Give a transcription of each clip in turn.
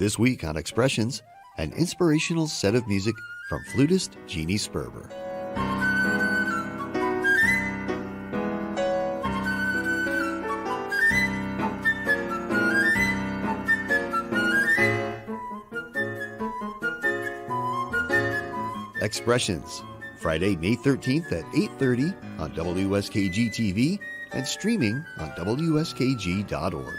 This week on Expressions, an inspirational set of music from flutist Jeannie Sperber. Expressions, Friday, May 13th at 8:30 on WSKG TV and streaming on WSKG.org.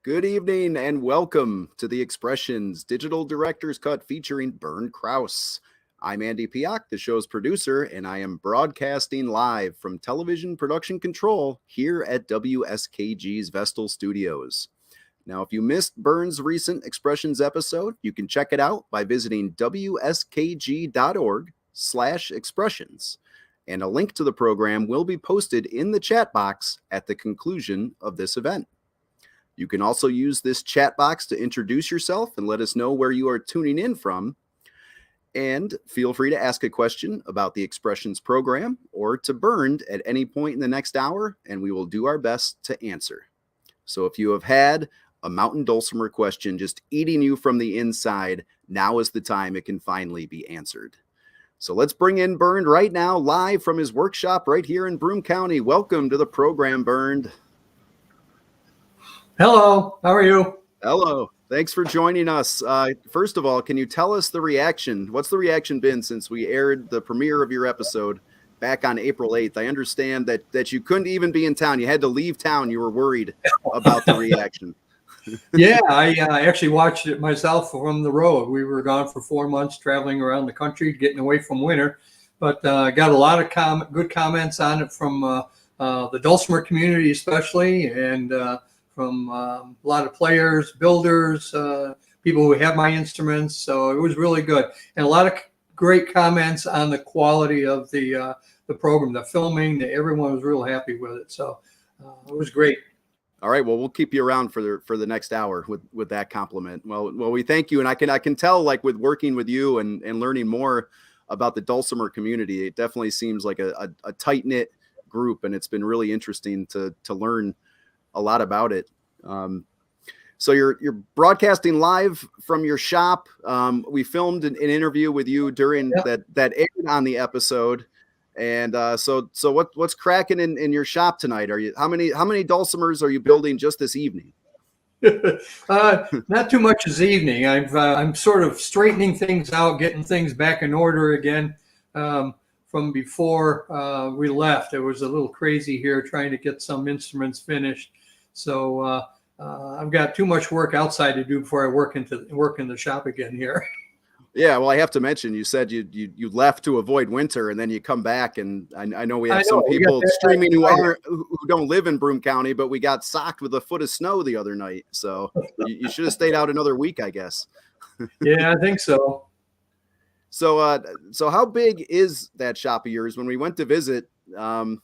Good evening and welcome to the Expressions Digital Director's Cut featuring Bernd Krause. I'm Andy Piak, the show's producer, and I am broadcasting live from Television Production Control here at WSKG's Vestal Studios. Now, if you missed Bernd's recent Expressions episode, you can check it out by visiting wskg.org/expressions. And a link to the program will be posted in the chat box at the conclusion of this event. You can also use this chat box to introduce yourself and let us know where you are tuning in from. And feel free to ask a question about the Expressions program or to Bernd at any point in the next hour, and we will do our best to answer. So if you have had a mountain dulcimer question just eating you from the inside, now is the time it can finally be answered. So let's bring in Bernd right now, live from his workshop right here in Broome County. Welcome to the program, Bernd. Hello, how are you? Hello, thanks for joining us. First of all, can you tell us the reaction? What's the reaction been since we aired the premiere of your episode back on April 8th? I understand that you couldn't even be in town. You had to leave town. You were worried about the reaction. Yeah, I actually watched it myself from the road. We were gone for 4 months traveling around the country, getting away from winter, but got a lot of good comments on it from the dulcimer community especially, and from a lot of players, builders, people who have my instruments. So it was really good. And a lot of great comments on the quality of the program, the filming. Everyone was real happy with it. So it was great. All right. Well, we'll keep you around for the next hour with that compliment. Well, we thank you. And I can tell, like, with working with you and learning more about the dulcimer community, it definitely seems like a tight-knit group. And it's been really interesting to learn a lot about it. So you're broadcasting live from your shop. We filmed an interview with you during that aired on the episode. And so what's cracking in your shop tonight? How many dulcimers are you building just this evening? Not too much this evening. I'm sort of straightening things out, getting things back in order again. From before we left, it was a little crazy here trying to get some instruments finished. So I've got too much work outside to do before I work in the shop again here. Yeah, well, I have to mention, you said you left to avoid winter, and then you come back, and I know we have some people streaming who don't live in Broome County, but we got socked with a foot of snow the other night. So you should have stayed out another week, I guess. Yeah, I think so. So how big is that shop of yours? When we went to visit, I mean,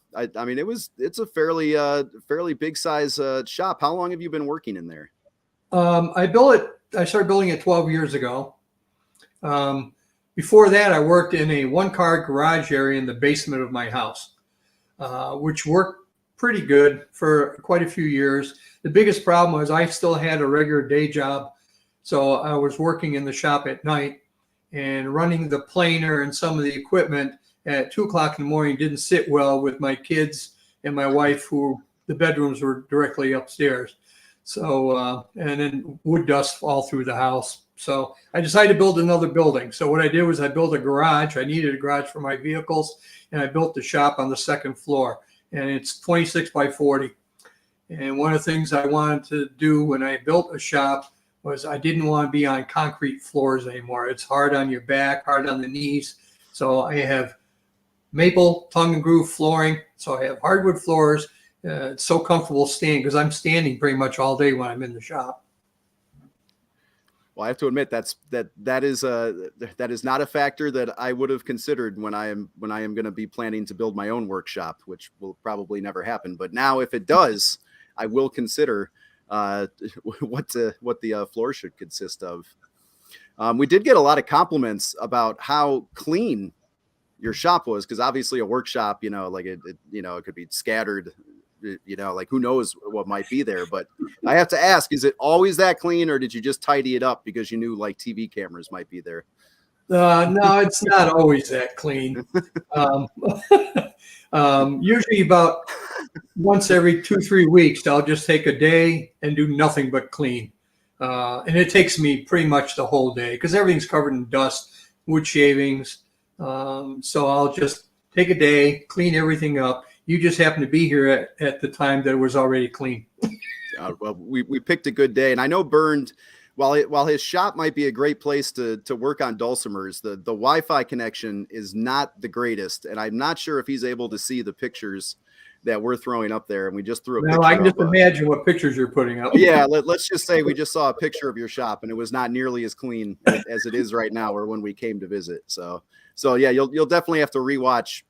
it's a fairly big size shop. How long have you been working in there? I started building it 12 years ago. Before that, I worked in a one-car garage area in the basement of my house, which worked pretty good for quite a few years. The biggest problem was I still had a regular day job, so I was working in the shop at night and running the planer and some of the equipment at 2 o'clock in the morning didn't sit well with my kids and my wife, who the bedrooms were directly upstairs. So, and then wood dust all through the house. So I decided to build another building. So what I did was I built a garage. I needed a garage for my vehicles, and I built the shop on the second floor. And it's 26 by 40. And one of the things I wanted to do when I built a shop was I didn't want to be on concrete floors anymore. It's hard on your back, hard on the knees. So I have maple tongue and groove flooring. So I have hardwood floors. It's so comfortable standing because I'm standing pretty much all day when I'm in the shop. Well, I have to admit that is not a factor that I would have considered when I am going to be planning to build my own workshop, which will probably never happen. But now, if it does, I will consider what the floor should consist of. We did get a lot of compliments about how clean your shop was, because obviously a workshop, like it could be scattered. Like who knows what might be there, but I have to ask, is it always that clean, or did you just tidy it up because you knew like TV cameras might be there? No, it's not always that clean. Usually about once every 2-3 weeks, I'll just take a day and do nothing but clean. And it takes me pretty much the whole day because everything's covered in dust, wood shavings. So I'll just take a day, clean everything up. You just happen to be here at the time that it was already clean. Well, we picked a good day, and I know Bernd, while his shop might be a great place to work on dulcimers, the Wi-Fi connection is not the greatest, and I'm not sure if he's able to see the pictures that we're throwing up there. And we just threw a picture. I can just imagine what pictures you're putting up. Yeah, let's just say we just saw a picture of your shop, and it was not nearly as clean as it is right now, or when we came to visit. So yeah, you'll definitely have to rewatch.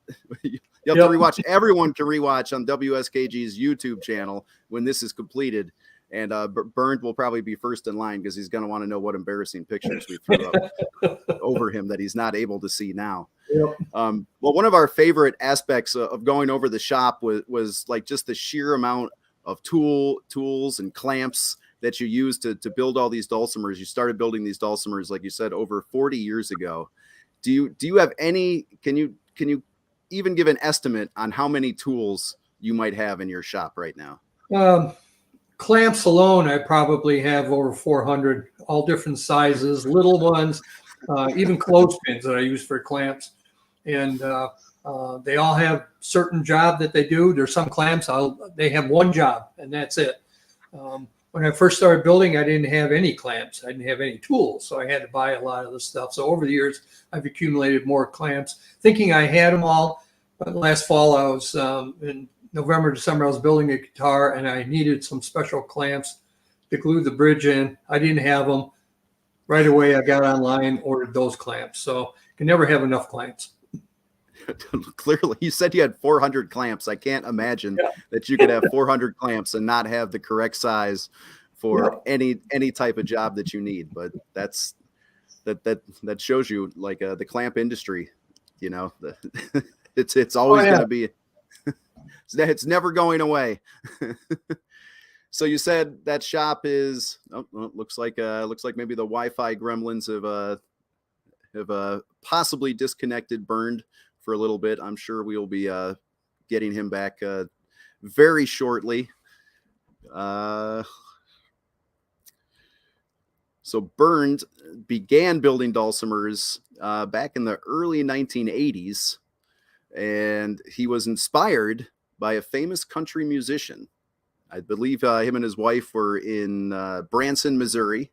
You have to rewatch. Everyone can rewatch on WSKG's YouTube channel when this is completed. And Bernd will probably be first in line because he's going to want to know what embarrassing pictures we threw up over him that he's not able to see now. Yep. Well, one of our favorite aspects of going over the shop was like just the sheer amount of tools and clamps that you use to build all these dulcimers. You started building these dulcimers, like you said, over 40 years ago. Do you have any? Can you even give an estimate on how many tools you might have in your shop right now? Clamps alone, I probably have over 400, all different sizes, little ones, even clothespins that I use for clamps. And they all have certain job that they do. There's some clamps, they have one job, and that's it. When I first started building, I didn't have any clamps. I didn't have any tools, so I had to buy a lot of the stuff. So over the years, I've accumulated more clamps, thinking I had them all. But last fall, I was in November, December, I was building a guitar, and I needed some special clamps to glue the bridge in. I didn't have them. Right away, I got online, ordered those clamps. So you can never have enough clamps. Clearly, you said you had 400 clamps. I can't imagine that you could have 400 clamps and not have the correct size for any type of job that you need. But that shows you like the clamp industry. It's always going to be. It's never going away. So you said that shop is. Looks like maybe the Wi-Fi gremlins have possibly disconnected Bernd for a little bit. I'm sure we will be getting him back very shortly. So Bernd began building dulcimers back in the early 1980s, and he was inspired by a famous country musician. I believe him and his wife were in Branson, Missouri.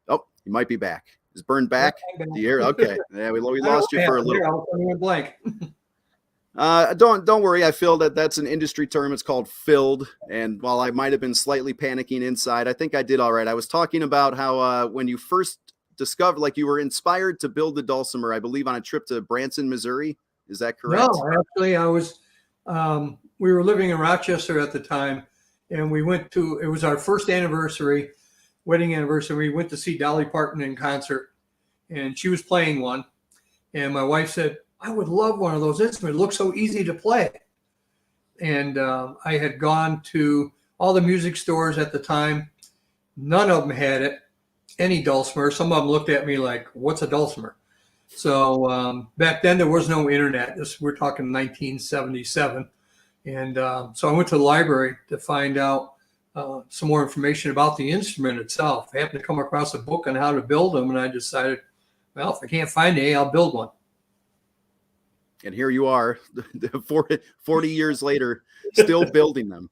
Oh, he might be back. Is Bernd back? Okay. Yeah, we lost you for a little. Blank. Don't worry. I feel that's an industry term. It's called filled. And while I might have been slightly panicking inside, I think I did all right. I was talking about how when you first discovered, like you were inspired to build the dulcimer, I believe on a trip to Branson, Missouri. Is that correct? No, actually, I was. We were living in Rochester at the time, and we went to. It was our first wedding anniversary. We went to see Dolly Parton in concert, and she was playing one. And my wife said, I would love one of those instruments. It looks so easy to play. And I had gone to all the music stores at the time. None of them had it, any dulcimer. Some of them looked at me like, what's a dulcimer? So back then there was no internet. We're talking 1977. And so I went to the library to find out some more information about the instrument itself. I happened to come across a book on how to build them, and I decided, well, if I can't find any, I'll build one. And here you are 40 years later, still building them.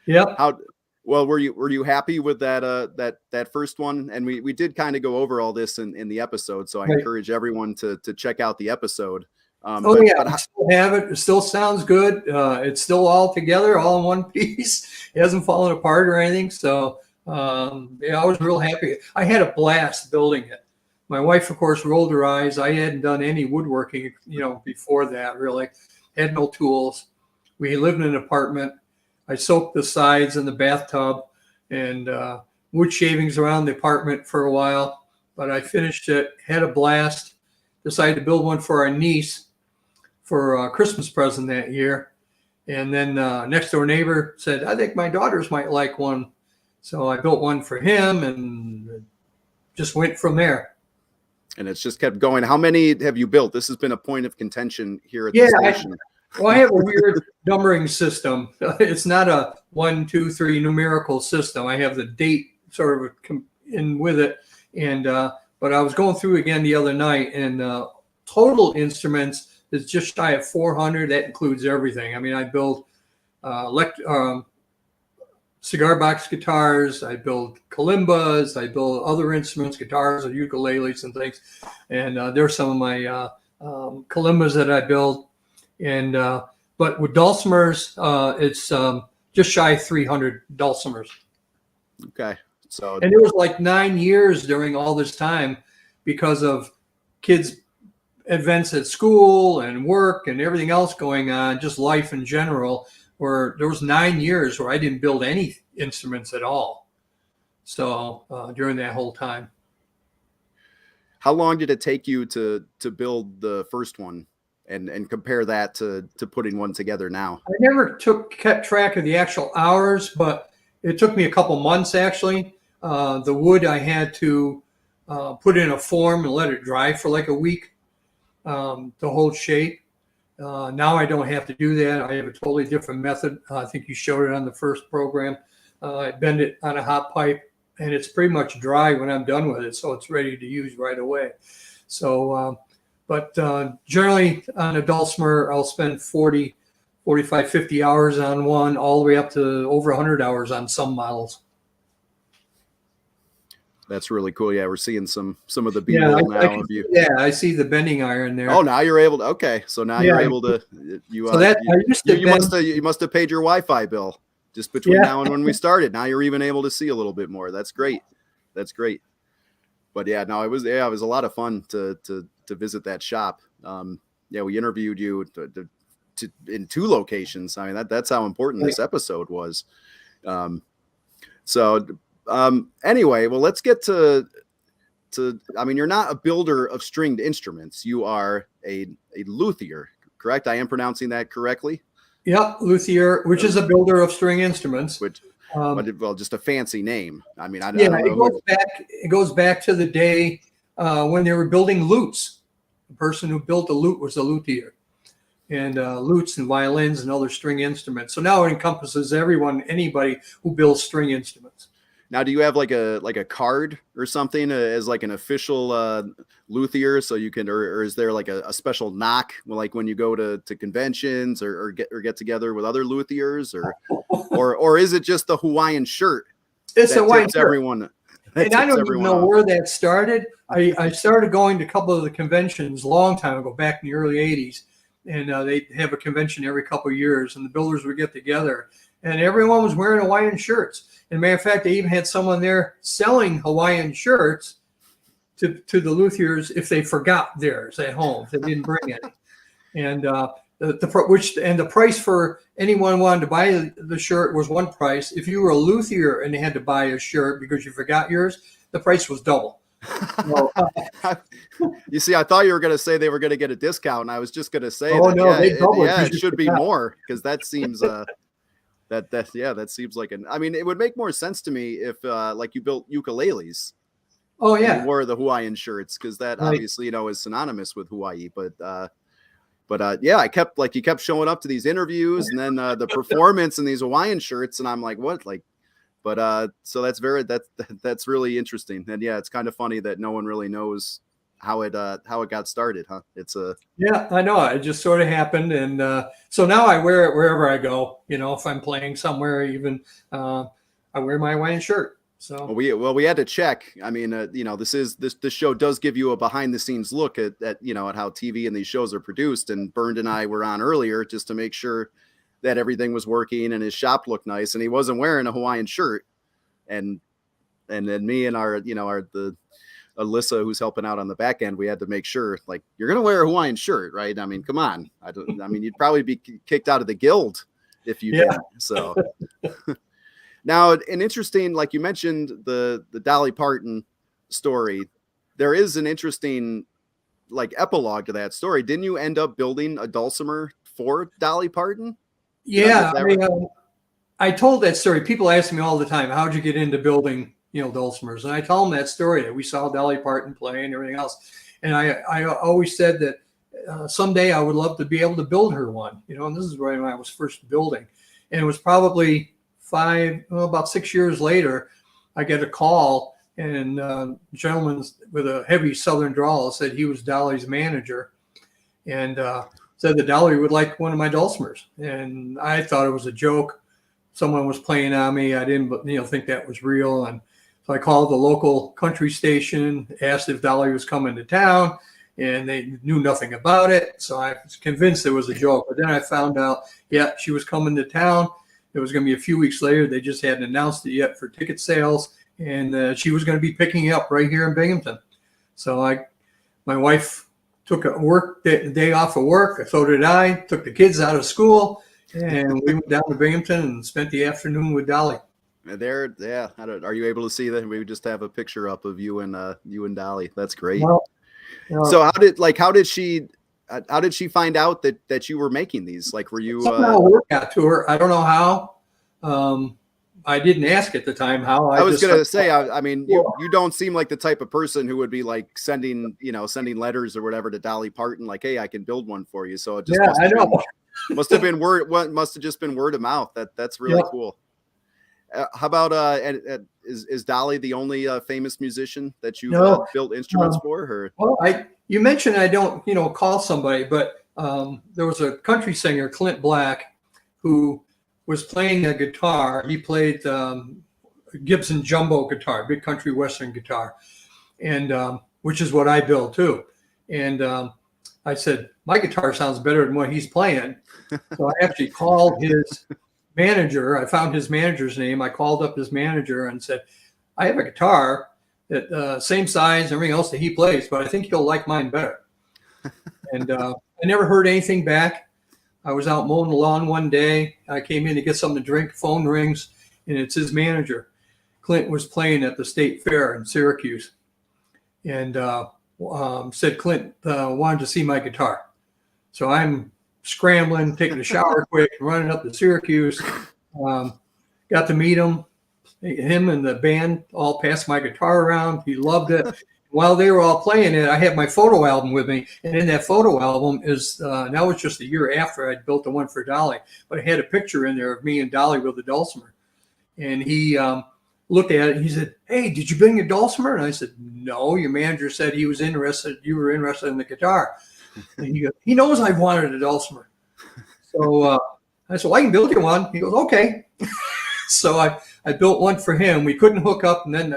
Yep. How well were you happy with that first one? And we did kind of go over all this in the episode, so I encourage everyone to check out the episode. I still have it. It still sounds good. It's still all together, all in one piece. It hasn't fallen apart or anything. So I was real happy. I had a blast building it. My wife, of course, rolled her eyes. I hadn't done any woodworking, before that, really. Had no tools. We lived in an apartment. I soaked the sides in the bathtub and wood shavings around the apartment for a while. But I finished it, had a blast, decided to build one for our niece for a Christmas present that year. And then next door neighbor said, I think my daughters might like one. So I built one for him and just went from there. And it's just kept going. How many have you built? This has been a point of contention here at the station. I have a weird numbering system. It's not a 1, 2, 3 numerical system. I have the date sort of in with it. And but I was going through again the other night, and total instruments is just shy of 400. That includes everything. I mean, I build cigar box guitars, I build kalimbas, I build other instruments, guitars and ukuleles and things. And there's some of my kalimbas that I build. And but with dulcimers, it's just shy of 300 dulcimers. Okay. So and it was like 9 years during all this time because of kids' events at school and work and everything else going on, just life in general, where there was 9 years where I didn't build any instruments at all. So during that whole time. How long did it take you to build the first one and compare that to putting one together now? I never kept track of the actual hours, but it took me a couple months actually. The wood I had to put in a form and let it dry for like a week to hold shape. Now I don't have to do that. I have a totally different method. I think you showed it on the first program. I bend it on a hot pipe, and it's pretty much dry when I'm done with it, so it's ready to use right away. So, but generally on a dulcimer, I'll spend 40, 45, 50 hours on one, all the way up to over 100 hours on some models. That's really cool. Yeah, we're seeing some of the B-roll now of you. Yeah, I see the bending iron there. Oh, now you're able to. Okay, so now you're able to. You must have paid your Wi-Fi bill just between now and when we started. Now you're even able to see a little bit more. That's great. That's great. But yeah, no, it was a lot of fun to visit that shop. We interviewed you in 2 locations. I mean, that's how important this episode was. Anyway, well, let's get to I mean, you're not a builder of stringed instruments. You are a luthier, correct? I am pronouncing that correctly? Yeah, luthier, which is a builder of string instruments. Which, well, just a fancy name. I mean, it goes back to the day when they were building lutes. The person who built the lute was a luthier. And lutes and violins and other string instruments. So now it encompasses anybody who builds string instruments. Now, do you have like a card or something as like an official luthier, so you can, or is there like a special knock, like when you go to conventions or get together with other luthiers, or is it just the Hawaiian shirt? It's a Hawaiian shirt. Everyone, and I don't even know where that started. I started going to a couple of the conventions a long time ago, back in the early 80s, and they have a convention every couple of years, and the builders would get together, and everyone was wearing Hawaiian shirts. As a matter of fact, they even had someone there selling Hawaiian shirts to the luthiers if they forgot theirs at home, if they didn't bring any. And the price for anyone who wanted to buy the shirt was one price. If you were a luthier and they had to buy a shirt because you forgot yours, the price was double. You see, I thought you were going to say they were going to get a discount, and I was just going to say, it should be more, because that seems that seems like I mean, it would make more sense to me if like you built ukuleles. Oh yeah, and you wore the Hawaiian shirts, because that obviously is synonymous with Hawaii. But But yeah, you kept showing up to these interviews, and then the performance in these Hawaiian shirts, and I'm like, what? Like, but so that's really interesting. And yeah, it's kind of funny that no one really knows how it got started, huh? Yeah, I know. It just sort of happened, and so now I wear it wherever I go. If I'm playing somewhere, even I wear my Hawaiian shirt. So we had to check. I mean, this show does give you a behind the scenes look at at how TV and these shows are produced. And Bernd and I were on earlier just to make sure that everything was working and his shop looked nice, and he wasn't wearing a Hawaiian shirt. And then me and our Alyssa, who's helping out on the back end, we had to make sure, like, you're going to wear a Hawaiian shirt, right? I mean, come on. I mean, you'd probably be kicked out of the guild if you did. So now, an interesting, like you mentioned, the Dolly Parton story, there is an interesting, like, epilogue to that story. Didn't you end up building a dulcimer for Dolly Parton? Yeah. I told that story. People ask me all the time, how'd you get into building dulcimers? And I tell them that story, that we saw Dolly Parton play and everything else. And I always said that someday I would love to be able to build her one, and this is when I was first building. And it was probably about 6 years later, I get a call, and a gentleman with a heavy Southern drawl said he was Dolly's manager, and said that Dolly would like one of my dulcimers. And I thought it was a joke. Someone was playing on me. I didn't think that was real. And so I called the local country station, asked if Dolly was coming to town, and they knew nothing about it. So I was convinced it was a joke. But then I found out, yeah, she was coming to town. It was going to be a few weeks later. They just hadn't announced it yet for ticket sales. And she was going to be picking it up right here in Binghamton. So my wife took a day off of work. So did I. Took the kids out of school. And we went down to Binghamton and spent the afternoon with Dolly. There, yeah. Are you able to see that? We just have a picture up of you and Dolly. That's great. Well, so how did she find out that you were making these? Like, were you somehow work out to her? I don't know how. I didn't ask at the time how. I was going to say, I mean, you don't seem like the type of person who would be like sending letters or whatever to Dolly Parton, like, hey, I can build one for you. So it just I know. Must have been word. What must have just been word of mouth. That's really cool. How about is Dolly the only famous musician that you built instruments for? Or? Well, you mentioned I don't call somebody, but there was a country singer, Clint Black, who was playing a guitar. He played Gibson jumbo guitar, big country western guitar, and which is what I build too. And I said, my guitar sounds better than what he's playing. So I actually called his manager. I found his manager's name. I called up his manager and said, I have a guitar that same size and everything else that he plays, but I think he'll like mine better. And I never heard anything back. I was out mowing the lawn one day. I came in to get something to drink. Phone rings, and it's his manager. Clint was playing at the state fair in Syracuse, and said Clint wanted to see my guitar. So I'm scrambling, taking a shower quick, running up to Syracuse. Got to meet him. Him and the band all passed my guitar around. He loved it. While they were all playing it, I had my photo album with me. And in that photo album is, that was just a year after I'd built the one for Dolly. But I had a picture in there of me and Dolly with the dulcimer. And he looked at it and he said, hey, did you bring a dulcimer? And I said, no, your manager said you were interested in the guitar. And he goes, he knows I've wanted a dulcimer. So I said, well, I can build you one. He goes, okay. So I built one for him. We couldn't hook up. And then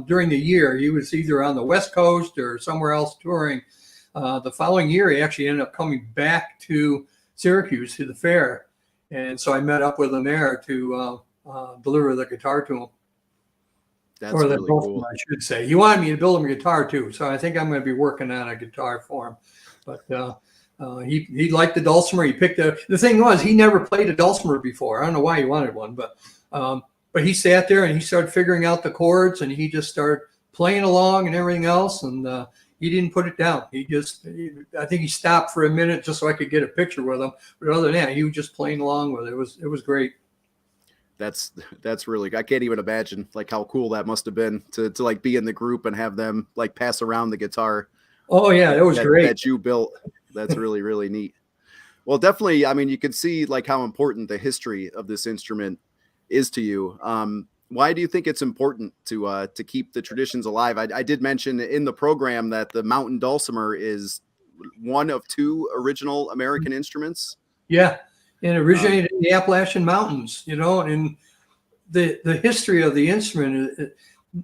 during the year, he was either on the West Coast or somewhere else touring. The following year, he actually ended up coming back to Syracuse to the fair. And so I met up with him there to deliver the guitar to him. That's or really cool. I should say. He wanted me to build him a guitar too. So I think I'm going to be working on a guitar for him. But he liked the dulcimer. He picked the thing was, he never played a dulcimer before. I don't know why he wanted one, but he sat there and he started figuring out the chords and he just started playing along and everything else. And he didn't put it down. I think he stopped for a minute just so I could get a picture with him. But other than that, he was just playing along with it. It was great. That's really, I can't even imagine like how cool that must have been to like be in the group and have them like pass around the guitar. Oh yeah, it was great that you built. That's really, really neat. Well, definitely. I mean, you can see like how important the history of this instrument is to you. Why do you think it's important to keep the traditions alive? I did mention in the program that the mountain dulcimer is one of two original American instruments. Yeah, and originated in the Appalachian Mountains, and the history of the instrument,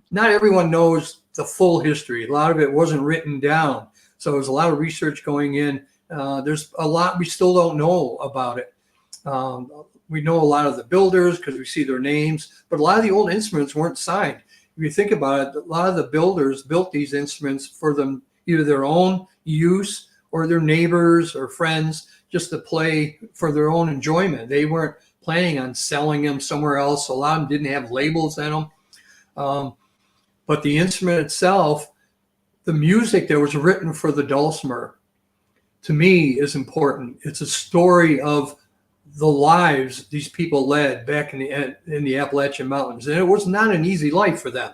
not everyone knows the full history. A lot of it wasn't written down. So there's a lot of research going in. There's a lot we still don't know about it. We know a lot of the builders because we see their names, but a lot of the old instruments weren't signed. If you think about it, a lot of the builders built these instruments for them, either their own use or their neighbors or friends, just to play for their own enjoyment. They weren't planning on selling them somewhere else. A lot of them didn't have labels in them. But the instrument itself, the music that was written for the dulcimer, to me, is important. It's a story of the lives these people led back in the Appalachian Mountains. And it was not an easy life for them.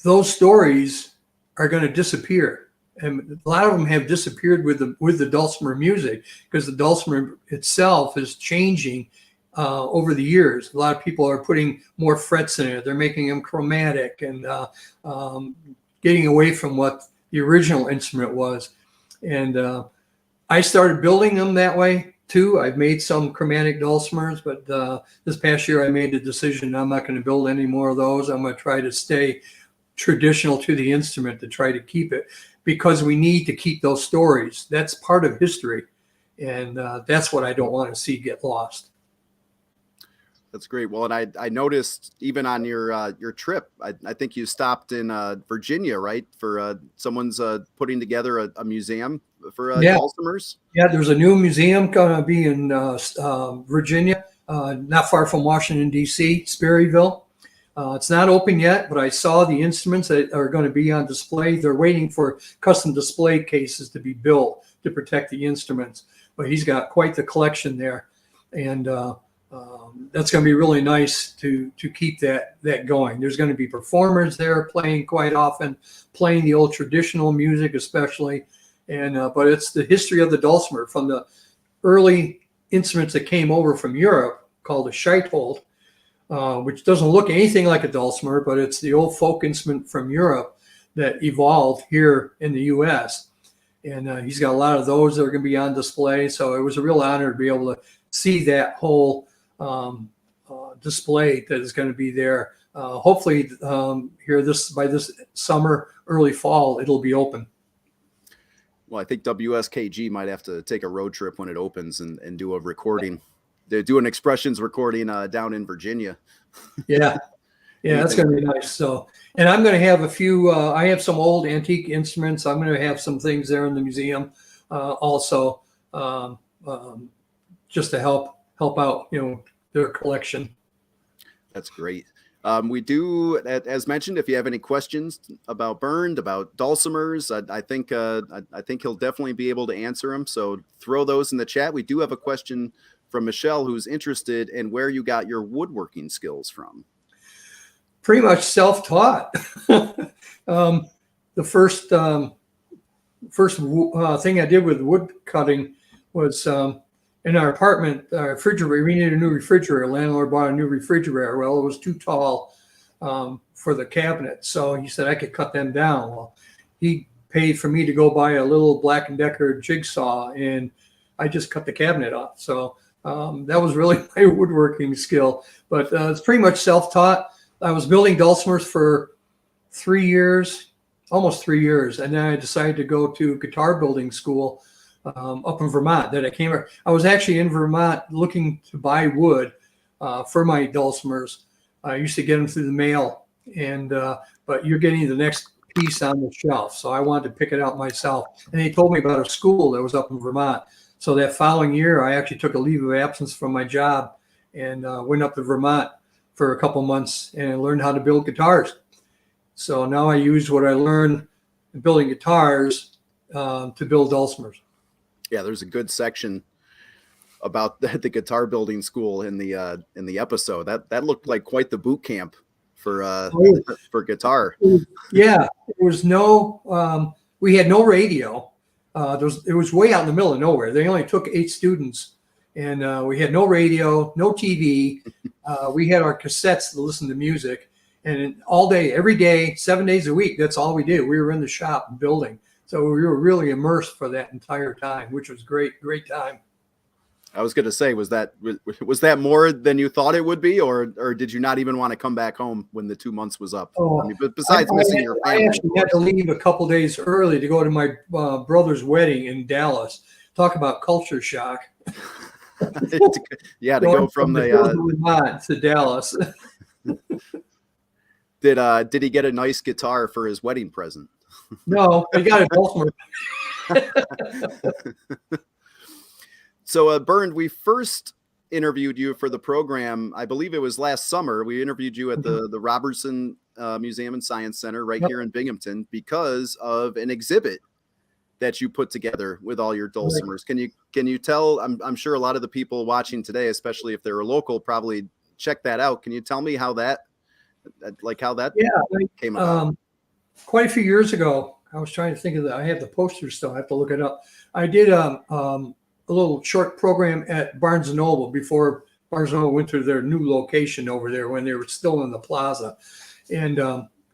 Those stories are going to disappear. And a lot of them have disappeared with the dulcimer music, because the dulcimer itself is changing over the years. A lot of people are putting more frets in it. They're making them chromatic and getting away from what the original instrument was. And I started building them that way too. I've made some chromatic dulcimers, but this past year I made the decision I'm not going to build any more of those. I'm going to try to stay traditional to the instrument, to try to keep it, because we need to keep those stories. That's part of history. And that's what I don't want to see get lost. That's great. Well, and I noticed even on your trip, I think you stopped in Virginia, right? For someone's putting together a museum for dulcimers. Yeah, there's a new museum going to be in Virginia, not far from Washington, D.C., Sperryville. It's not open yet, but I saw the instruments that are going to be on display. They're waiting for custom display cases to be built to protect the instruments. But he's got quite the collection there. And that's going to be really nice to keep that going. There's going to be performers there playing quite often, playing the old traditional music especially. And but it's the history of the dulcimer from the early instruments that came over from Europe, called a scheithold, which doesn't look anything like a dulcimer, but it's the old folk instrument from Europe that evolved here in the U.S. And he's got a lot of those that are going to be on display. So it was a real honor to be able to see that whole display that is going to be there. Hopefully here by this summer, early fall, it'll be open. Well, I think WSKG might have to take a road trip when it opens and do a recording. They do an expressions recording down in Virginia. Yeah, that's going to be nice. So, and I'm going to have a few. I have some old antique instruments. I'm going to have some things there in the museum, also, just to help out, their collection. That's great. We do, as mentioned, if you have any questions about Bernd, about dulcimers, I think he'll definitely be able to answer them. So throw those in the chat. We do have a question from Michelle, who's interested in where you got your woodworking skills from. Pretty much self-taught. The first thing I did with wood cutting was in our apartment, our refrigerator. We needed a new refrigerator. Landlord bought a new refrigerator. Well, it was too tall for the cabinet, so he said I could cut them down. Well, he paid for me to go buy a little Black & Decker jigsaw, and I just cut the cabinet off. So that was really my woodworking skill. But it's pretty much self-taught. I was building dulcimers for 3 years, almost 3 years, and then I decided to go to guitar building school up in Vermont. I was actually in Vermont looking to buy wood for my dulcimers. I used to get them through the mail, and but you're getting the next piece on the shelf, so I wanted to pick it out myself. And they told me about a school that was up in Vermont. So that following year, I actually took a leave of absence from my job and went up to Vermont for a couple months and learned how to build guitars. So now I use what I learned in building guitars to build dulcimers. Yeah, there's a good section about the guitar building school in the episode. That looked like quite the boot camp for guitar. Yeah, there was no we had no radio. it was way out in the middle of nowhere. They only took 8 students, and we had no radio, no TV. We had our cassettes to listen to music, and all day, every day, 7 days a week, that's all we did. We were in the shop building. So we were really immersed for that entire time, which was great time. I was going to say, was that more than you thought it would be, or did you not even want to come back home when the 2 months was up? Oh, I mean, but besides missing your family, I actually had to leave a couple days early to go to my brother's wedding in Dallas. Talk about culture shock. yeah, to go from the to Dallas. Did he get a nice guitar for his wedding present? No, he got a dulcimer. So, Bernd, we first interviewed you for the program, I believe it was last summer. We interviewed you at the Robertson Museum and Science Center right here in Binghamton because of an exhibit that you put together with all your dulcimers. Can you tell? I'm sure a lot of the people watching today, especially if they're local, probably check that out. Can you tell me how that came about? Quite a few years ago, I was trying to think of that. I have the poster still. I have to look it up. I did a little short program at Barnes & Noble before Barnes & Noble went to their new location over there when they were still in the plaza. And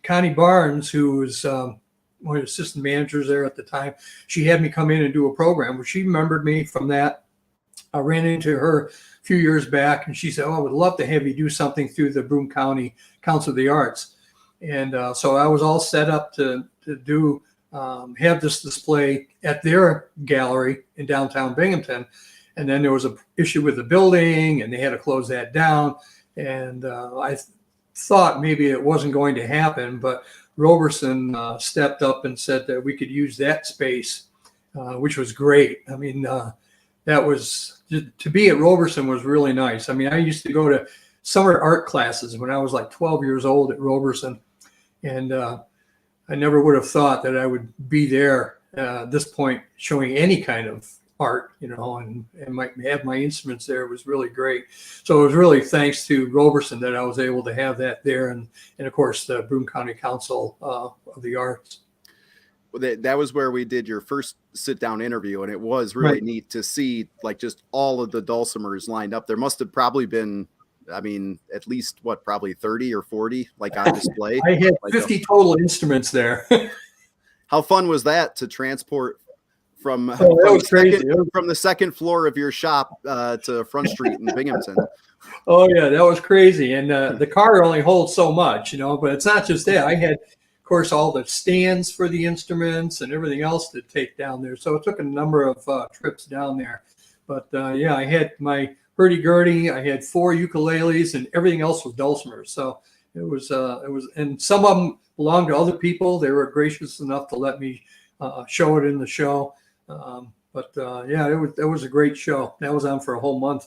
Connie Barnes, who was one of the assistant managers there at the time, she had me come in and do a program. Well, she remembered me from that. I ran into her a few years back, and she said, "Oh, I would love to have you do something through the Broome County Council of the Arts." And so I was all set up to do have this display at their gallery in downtown Binghamton. And then there was an issue with the building, and they had to close that down. And I thought maybe it wasn't going to happen, but Roberson stepped up and said that we could use that space, which was great. I mean, that was, to be at Roberson was really nice. I mean, I used to go to summer art classes when I was like 12 years old at Roberson. And I never would have thought that I would be there at this point showing any kind of art, and have my instruments there. It was really great. So it was really thanks to Roberson that I was able to have that there, and of course the Broome County Council of the Arts. Well, that was where we did your first sit-down interview, and it was really neat to see like just all of the dulcimers lined up. There must have probably been, I mean, at least probably 30 or 40 like on display. I had 50 total instruments there. How fun was that to transport from the second floor of your shop to Front Street in Binghamton? Oh yeah, that was crazy. And the car only holds so much, but it's not just that. I had, of course, all the stands for the instruments and everything else to take down there. So it took a number of trips down there. But yeah, I had my hurdy-gurdy, I had 4 ukuleles, and everything else was dulcimers. So it was, and some of them belonged to other people. They were gracious enough to let me show it in the show. Yeah, it was a great show. That was on for a whole month.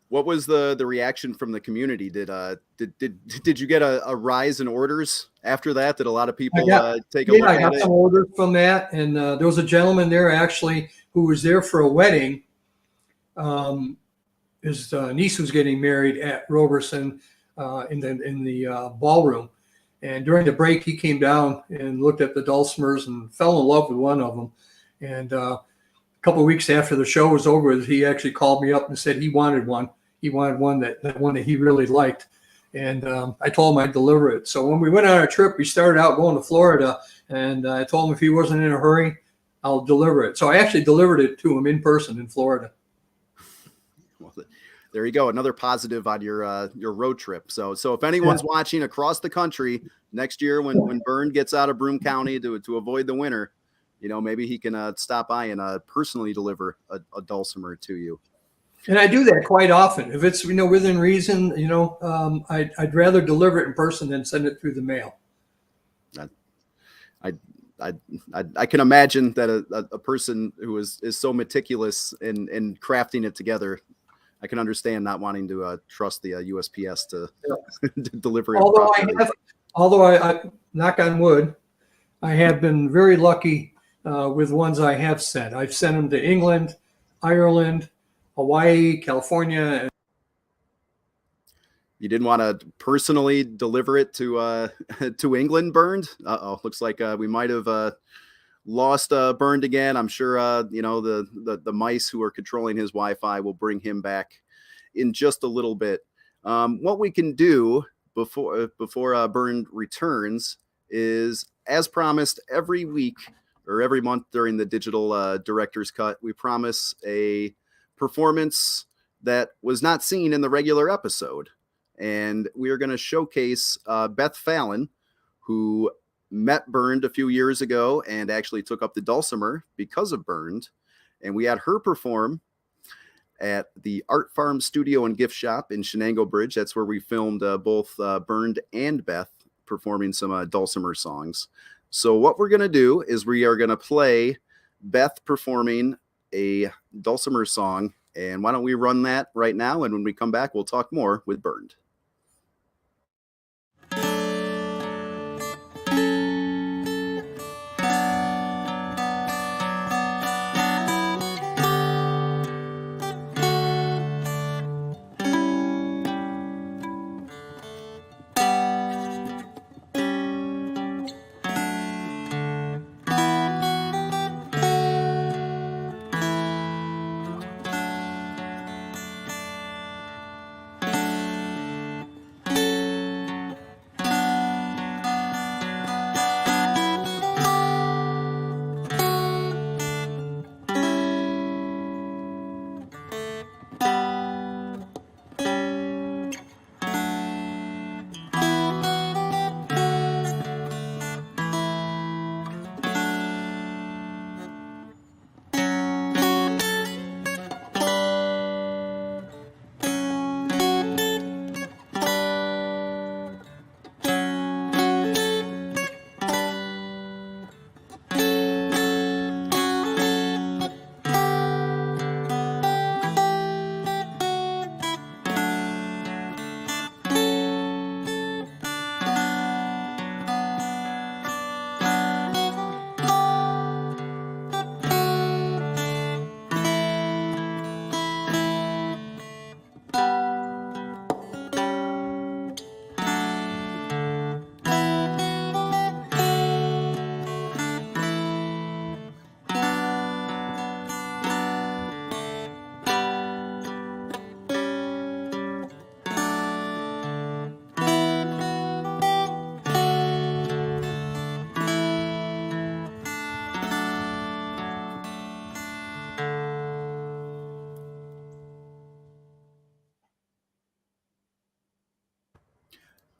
What was the reaction from the community? Did you get a rise in orders after that? Did a lot of people take a look at it? Yeah, I got some orders from that, and there was a gentleman there actually who was there for a wedding. His niece was getting married at Roberson in the ballroom, and during the break he came down and looked at the dulcimers and fell in love with one of them. And a couple of weeks after the show was over, he actually called me up and said he wanted one. He wanted one that he really liked, and I told him I'd deliver it. So when we went on our trip, we started out going to Florida, and I told him if he wasn't in a hurry, I'll deliver it. So I actually delivered it to him in person in Florida. Well, there you go. Another positive on your road trip. So if anyone's watching across the country next year, when Bernd gets out of Broome County to avoid the winter, maybe he can stop by and personally deliver a dulcimer to you. And I do that quite often. If it's, within reason, I'd rather deliver it in person than send it through the mail. I can imagine that a person who is so meticulous in crafting it together, I can understand not wanting to trust the USPS to deliver it. Although I knock on wood, I have been very lucky with ones I have sent. I've sent them to England, Ireland, Hawaii, California. You didn't want to personally deliver it to England, Bernd? Looks like we might have lost Bernd again. I'm sure the mice who are controlling his Wi-Fi will bring him back in just a little bit. What we can do before Bernd returns is, as promised, every week or every month during the digital director's cut, we promise a performance that was not seen in the regular episode. And we are going to showcase Beth Fallon, who met Bernd a few years ago and actually took up the dulcimer because of Bernd. And we had her perform at the Art Farm Studio and Gift Shop in Shenango Bridge. That's where we filmed both Bernd and Beth performing some dulcimer songs. So what we're going to do is we are going to play Beth performing a dulcimer song. And why don't we run that right now? And when we come back, we'll talk more with Bernd.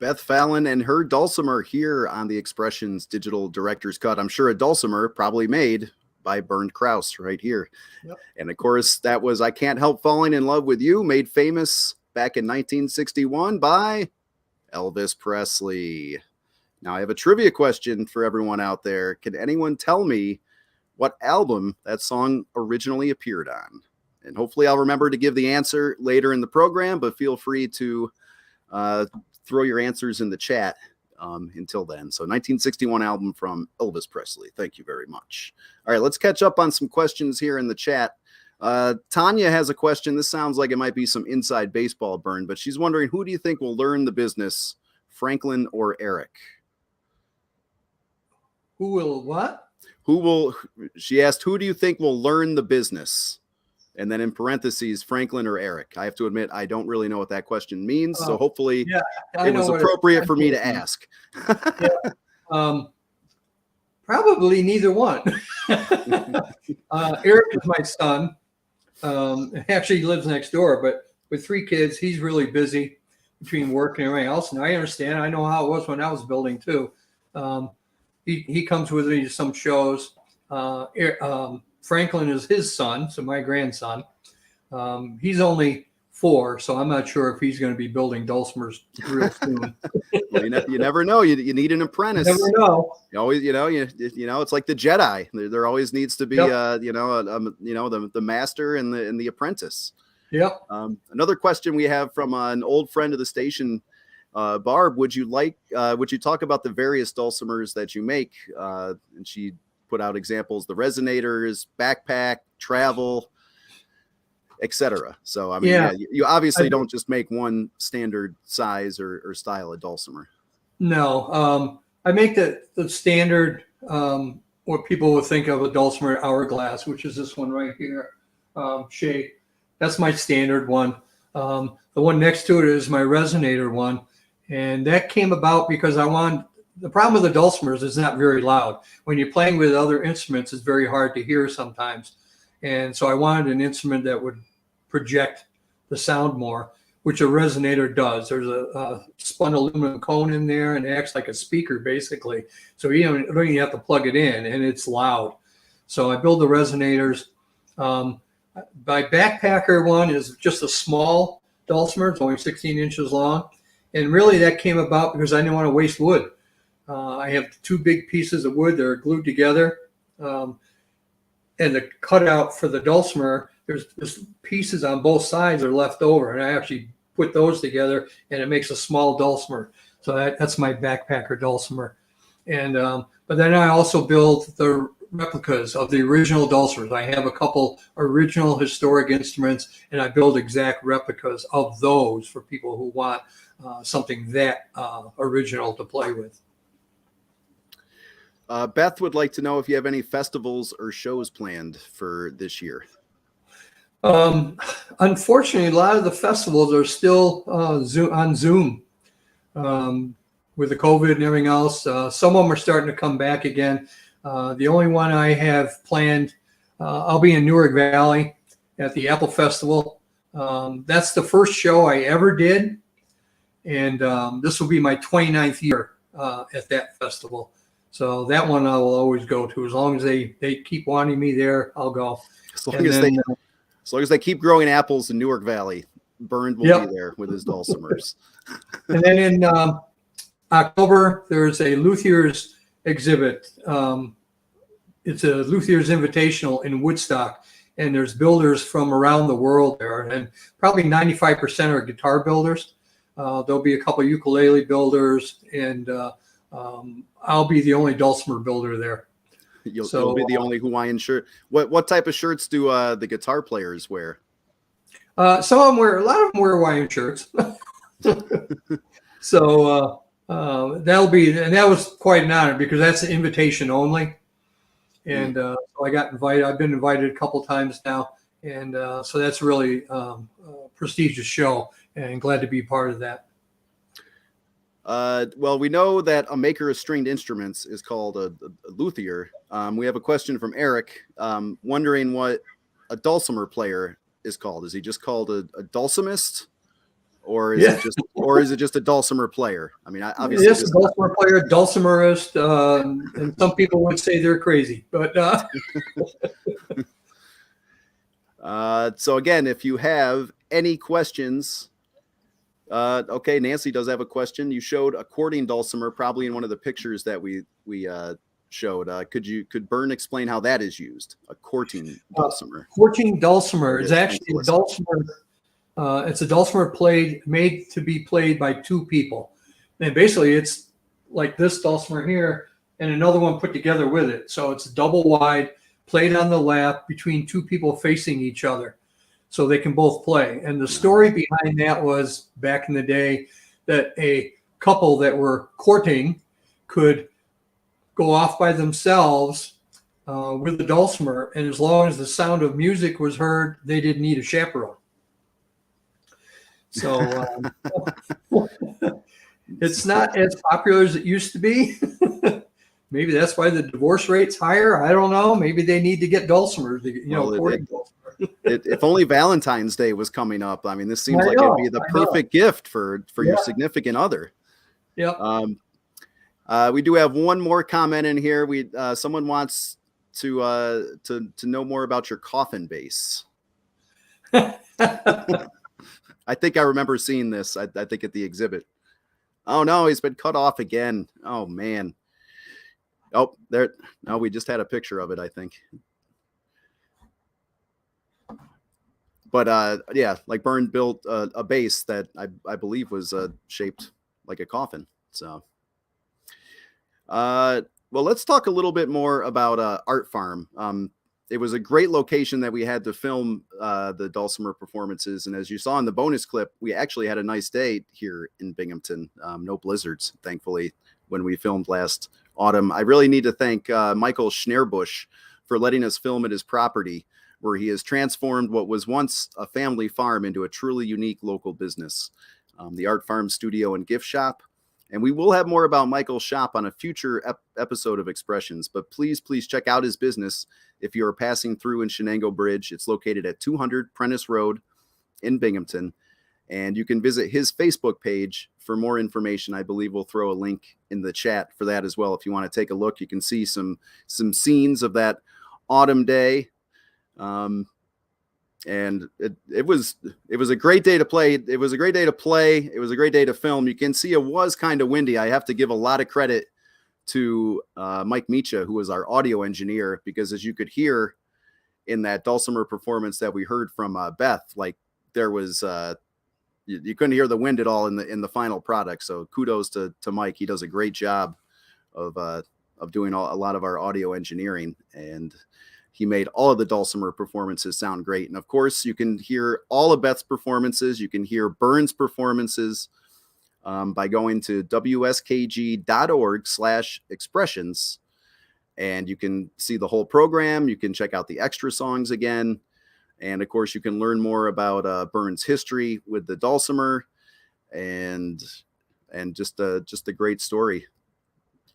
Beth Fallon and her dulcimer here on the Expressions Digital Director's Cut. I'm sure a dulcimer probably made by Bernd Krause right here. Yep. And of course, that was I Can't Help Falling in Love with You, made famous back in 1961 by Elvis Presley. Now, I have a trivia question for everyone out there. Can anyone tell me what album that song originally appeared on? And hopefully I'll remember to give the answer later in the program, but feel free to throw your answers in the chat until then. So 1961 album from Elvis Presley. Thank you very much. All right, let's catch up on some questions here in the chat. Tanya has a question. This sounds like it might be some inside baseball, Bernd, but she's wondering, who do you think will learn the business, Franklin or Eric? Who will what? She asked, who do you think will learn the business? And then in parentheses, Franklin or Eric. I have to admit, I don't really know what that question means. So hopefully it was appropriate for me to ask. Probably neither one. Eric is my son. Actually, he lives next door, but with 3 kids, he's really busy between work and everything else. And I understand. I know how it was when I was building too. He comes with me to some shows. Franklin is his son, so my grandson. He's only 4, so I'm not sure if he's going to be building dulcimers real soon. Well, you never know. You need an apprentice. You never know. You always, it's like the Jedi. There always needs to be, the master and the apprentice. Yep. Another question we have from an old friend of the station, Barb. Would you talk about the various dulcimers that you make? And she put out examples: the resonators, backpack, travel, etc. So I mean, you obviously don't just make one standard size or style of dulcimer. No, I make the standard what people would think of a dulcimer hourglass, which is this one right here, shape. That's my standard one. The one next to it is my resonator one. And that came about because the problem with the dulcimer is it's not very loud. When you're playing with other instruments, it's very hard to hear sometimes. And so I wanted an instrument that would project the sound more, which a resonator does. There's a spun aluminum cone in there and it acts like a speaker basically. So you don't even have to plug it in and it's loud. So I build the resonators. My backpacker one is just a small dulcimer. It's only 16 inches long. And really that came about because I didn't want to waste wood. I have two big pieces of wood that are glued together. And the cutout for the dulcimer, there's pieces on both sides are left over. And I actually put those together and it makes a small dulcimer. So that's my backpacker dulcimer. And but then I also build the replicas of the original dulcimers. I have a couple original historic instruments and I build exact replicas of those for people who want something that original to play with. Beth would like to know if you have any festivals or shows planned for this year. Unfortunately, a lot of the festivals are still on Zoom with the COVID and everything else. Some of them are starting to come back again. The only one I have planned, I'll be in Newark Valley at the Apple Festival. That's the first show I ever did. And this will be my 29th year at that festival. So that one I will always go to. As long as they keep wanting me there, I'll go. As long as they keep growing apples in Newark Valley, Bernd will be there with his dulcimers. And then in October, there's a luthier's exhibit. It's a luthier's invitational in Woodstock. And there's builders from around the world there. And probably 95% are guitar builders. There'll be a couple of ukulele builders. And I'll be the only dulcimer builder there. You'll be the only Hawaiian shirt. What type of shirts do the guitar players wear? A lot of them wear Hawaiian shirts. So that'll be, and that was quite an honor because that's an invitation only. And so I got invited. I've been invited a couple times now, and so that's really a prestigious show, and glad to be part of that. Well, we know that a maker of stringed instruments is called a luthier. We have a question from Eric, wondering what a dulcimer player is called. Is he just called a dulcimist, or is it just a dulcimer player? I mean, obviously, yes, a dulcimer player, dulcimerist, and some people would say they're crazy, but. So again, if you have any questions. Okay, Nancy does have a question. You showed a quarting dulcimer, probably in one of the pictures that we showed. Could Bernd explain how that is used? A quarting dulcimer. Quarting dulcimer is actually a dulcimer. It's a dulcimer made to be played by two people, and basically it's like this dulcimer here and another one put together with it. So it's double wide, played on the lap between two people facing each other. So they can both play. And the story behind that was back in the day that a couple that were courting could go off by themselves with the dulcimer. And as long as the sound of music was heard, they didn't need a chaperone. So it's not as popular as it used to be. Maybe that's why the divorce rate's higher. I don't know. Maybe they need to get dulcimers, courting dulcimer. If only Valentine's Day was coming up. I mean, this seems like it'd be the perfect gift for your significant other. Yeah. We do have one more comment in here. Someone wants to know more about your coffin base. I think I remember seeing this. I think at the exhibit. Oh no, he's been cut off again. Oh man. Oh, there. No, we just had a picture of it, I think. But yeah, like Bernd built a base that I believe was shaped like a coffin. So, well, let's talk a little bit more about Art Farm. It was a great location that we had to film the dulcimer performances. And as you saw in the bonus clip, we actually had a nice day here in Binghamton. No blizzards, thankfully, when we filmed last autumn. I really need to thank Michael Schneerbusch for letting us film at his property, where he has transformed what was once a family farm into a truly unique local business, the Art Farm Studio and Gift Shop. And we will have more about Michael's shop on a future episode of Expressions, but please check out his business if you are passing through in Shenango Bridge. It's located at 200 Prentice Road in Binghamton, and you can visit his Facebook page for more information. I believe we'll throw a link in the chat for that as well. If you want to take a look, you can see some scenes of that autumn day. And it was a great day to play. It was a great day to play. It was a great day to film. You can see it was kind of windy. I have to give a lot of credit to Mike Micha, who was our audio engineer, because as you could hear in that dulcimer performance that we heard from Beth, like there was you couldn't hear the wind at all in the final product. So kudos to Mike. He does a great job of doing a lot of our audio engineering, and he made all of the dulcimer performances sound great. And of course, you can hear all of Beth's performances. You can hear Bernd's performances by going to wskg.org/expressions. And you can see the whole program. You can check out the extra songs again. And of course, you can learn more about Bernd's history with the dulcimer and just a great story.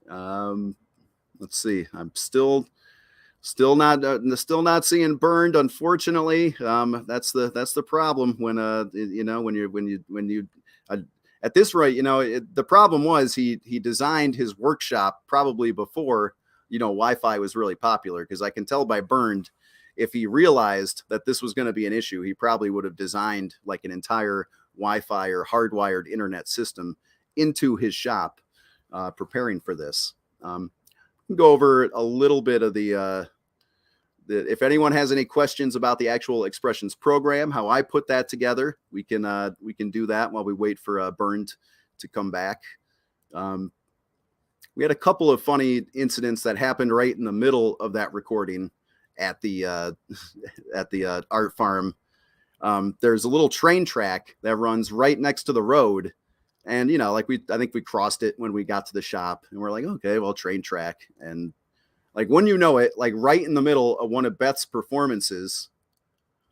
Let's see. I'm still not seeing Bernd, unfortunately. That's the problem when at this rate, the problem was he designed his workshop probably before Wi-Fi was really popular, because I can tell by Bernd, if he realized that this was going to be an issue, he probably would have designed like an entire Wi-Fi or hardwired internet system into his shop, preparing for this. Go over a little bit of the if anyone has any questions about the actual Expressions program, how I put that together, we can do that while we wait for Bernd to come back. We had a couple of funny incidents that happened right in the middle of that recording at the art farm. There's a little train track that runs right next to the road. And, I think we crossed it when we got to the shop, and we're like, okay, well, train track. And like, when you know it, like right in the middle of one of Beth's performances,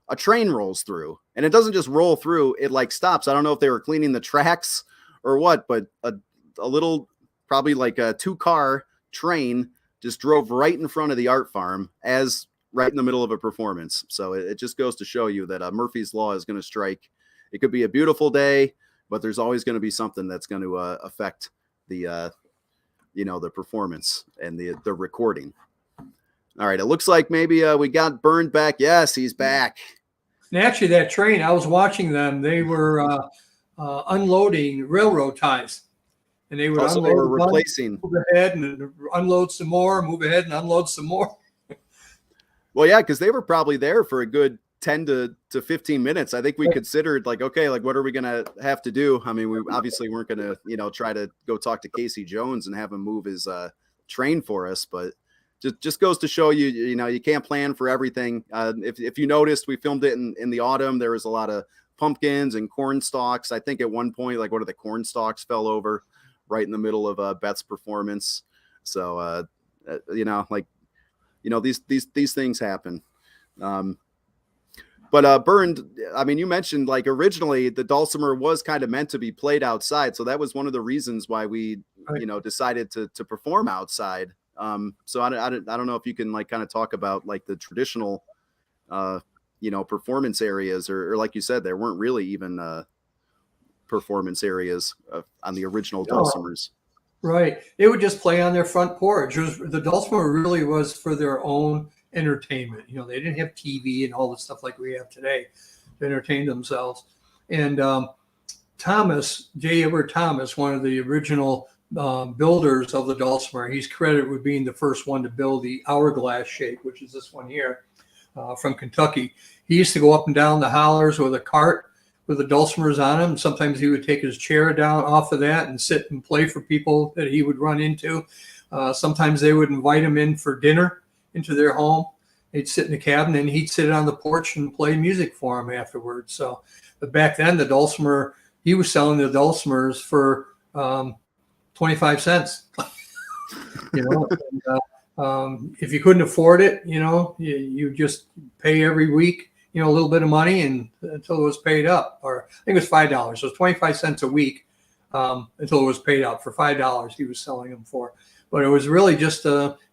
a train rolls through, and it doesn't just roll through, it like stops. I don't know if they were cleaning the tracks or what, but a little, probably like a 2-car train just drove right in front of the art farm as right in the middle of a performance. So it just goes to show you that Murphy's Law is going to strike. It could be a beautiful day, but there's always going to be something that's going to affect the performance and the recording. All right. It looks like maybe we got Bernd back. Yes, he's back. And actually, that train, I was watching them. They were unloading railroad ties. And they would unload, they were replacing, move ahead and unload some more, move ahead and unload some more. Well, yeah, because they were probably there for a good 10 to 15 minutes. I think we considered like, okay, like what are we going to have to do? I mean, we obviously weren't going to, try to go talk to Casey Jones and have him move his train for us, but just goes to show you, you can't plan for everything. If you noticed, we filmed it in the autumn. There was a lot of pumpkins and corn stalks. I think at one point, like one of the corn stalks fell over right in the middle of Beth's performance. So, these things happen. But Bernd, I mean, you mentioned like originally the dulcimer was kind of meant to be played outside. So that was one of the reasons why we, decided to perform outside. So I don't know if you can like kind of talk about like the traditional, performance areas or like you said, there weren't really even performance areas on the original dulcimers. Right. They would just play on their front porch. The dulcimer really was for their own entertainment. They didn't have TV and all the stuff like we have today to entertain themselves. And J. Edward Thomas, one of the original builders of the dulcimer, he's credited with being the first one to build the hourglass shape, which is this one here from Kentucky. He used to go up and down the hollers with a cart with the dulcimers on him. Sometimes he would take his chair down off of that and sit and play for people that he would run into. Sometimes they would invite him in for dinner into their home. He'd sit in the cabin and he'd sit on the porch and play music for him afterwards. So, but back then the dulcimer, he was selling the dulcimers for 25 cents. you know. If you couldn't afford it, you just pay every week, a little bit of money and until it was paid up. Or I think it was $5. So it was 25 cents a week until it was paid up. For $5 he was selling them for. But it was really just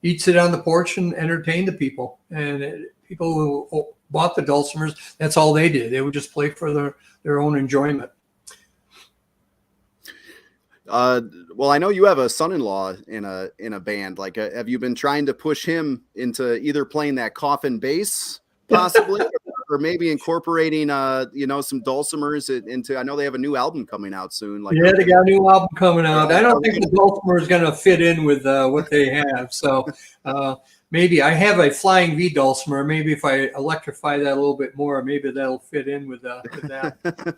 he'd sit on the porch and entertain the people. And people who bought the dulcimers, that's all they did. They would just play for their own enjoyment. Well, I know you have a son-in-law in a band. Like, have you been trying to push him into either playing that coffin bass, possibly, or maybe incorporating, some dulcimers into? I know they have a new album coming out soon. Like, yeah, they got a new album coming out. I don't think the dulcimer is going to fit in with what they have. So maybe I have a flying V dulcimer. Maybe if I electrify that a little bit more, maybe that'll fit in with that.